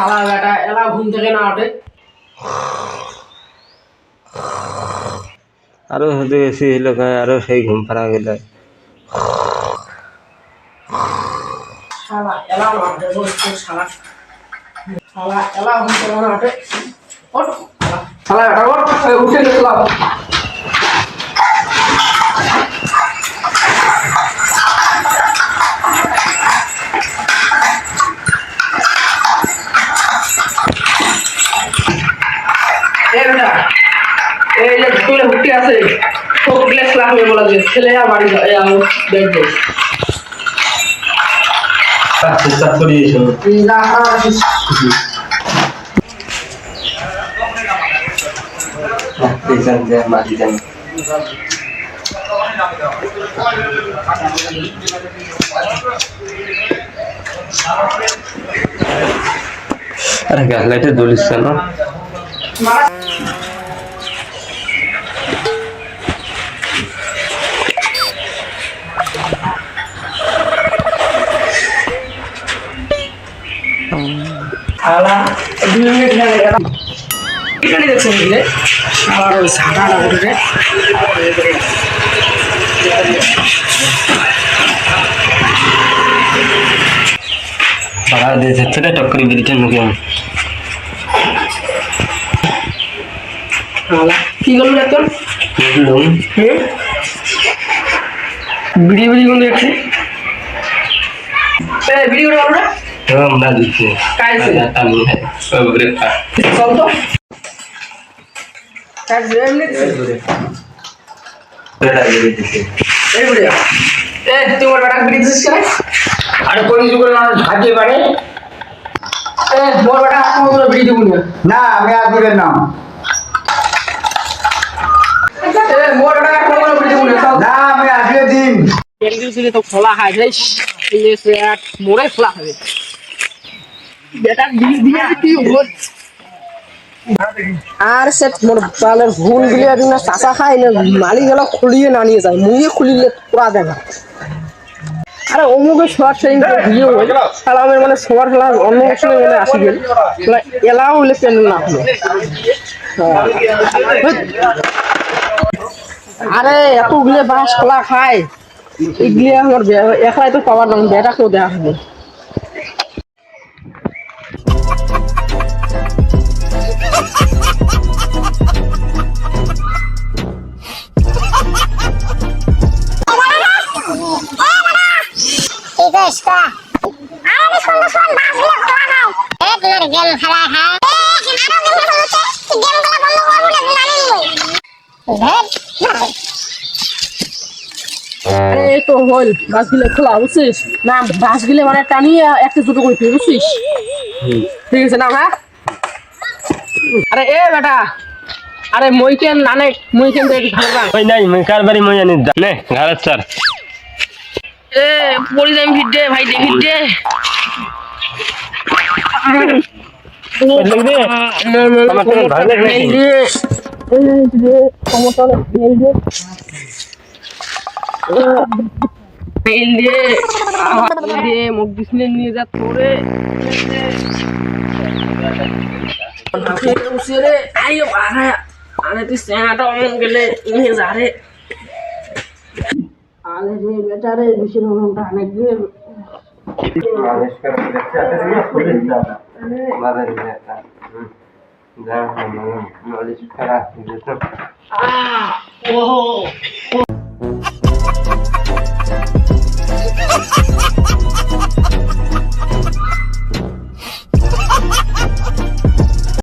শালা বেটা এলা ঘুম থেকে না ওঠে। আরো হতে বেশি হইলো আরো সেই ঘুম পাড়া গেল। শালা এলা না ওঠে বলছে শালা শালা এলা ঘুম থেকে না ওঠে। ওঠ শালা বেটা ওঠ উঠে গেলাম। এই যে স্কুলে হুটি আছে উঠলে ক্লাস হয়ে বলা যে ছেলে আর বাড়ি বেড দে চেষ্টা করিয়েছ মাটি যান আরে গ্যাস লাইটে জ্বলিস কেন? শালা 2 মিনিট হয়ে গেল এখানে দেখছেন বুঝলে আর ওই ঝাড়াটা উঠে বাড়া দিয়েছে ছেলে টক্করি দিচ্ছেন মুখে শালা কি করলো এখন বুঝলুম ভিডিও কোন দেখছে এই ভিডিও করো না আমরা দিচ্ছি কাইছে আমি ওরে খা চল তো কাজ এমনি এটা দিচ্ছি এই ভিডিও তোমার বেটা ভিডিও দিছিস কেন আরে কোন যুগের মানুষ খাইতে পারে মোর বেটা আপনার ভিডিও দিব না আমি আর দিবেন না মোর বেটা আপনার ভিডিও দিব না আমি আসলে দিন এলডিসি তো খোলা হয় রে এই যে মোরে খোলা হবে বেটা বিল দিয়ে কি হল আর সেট মোর পালের ভুল দিলে না চাচা খাই না মালি গেল খুলিয়ে না নিয়ে যায় মুই খুলিলে পুরা দেখা আরে অমুকে শর্ট সেটিং ভিডিও হই সালামের মানে সবার খেলা অন্য সময় মানে আসি গেল এলাও হলে প্যানেল না হলো আরে এতগুলো বাস খোলা খায় এগুলি আমার একলাই তো পাওয়ার না বেটা কেউ দেওয়া হবে আরে এই তো হল বাসগুলো খোলা বুঝছিস না বাসগুলো মানে টানিয়ে একটা দুটো করে বুঝছিস ঠিক আছে না হ্যাঁ আরে এ বেটা আরে মইকেন নানে মইকেন তো একটু ভালো ওই নাই মই কার বাড়ি মই জানি নে ঘাড়ের চার এ পড়ি যাই ভিড় ভাই দে ভিড় লাগবে আমার তো ভালো লাগে সমস্যা মুখ দিসলে নিয়ে যা তোরে আইও বাড়া আরে তুই স্যাঁটা অমন গেলে নিয়ে যা রে আরে রে বেটা রে বিশের অমনটা অনেক দিয়ে মালিশ করা ওহো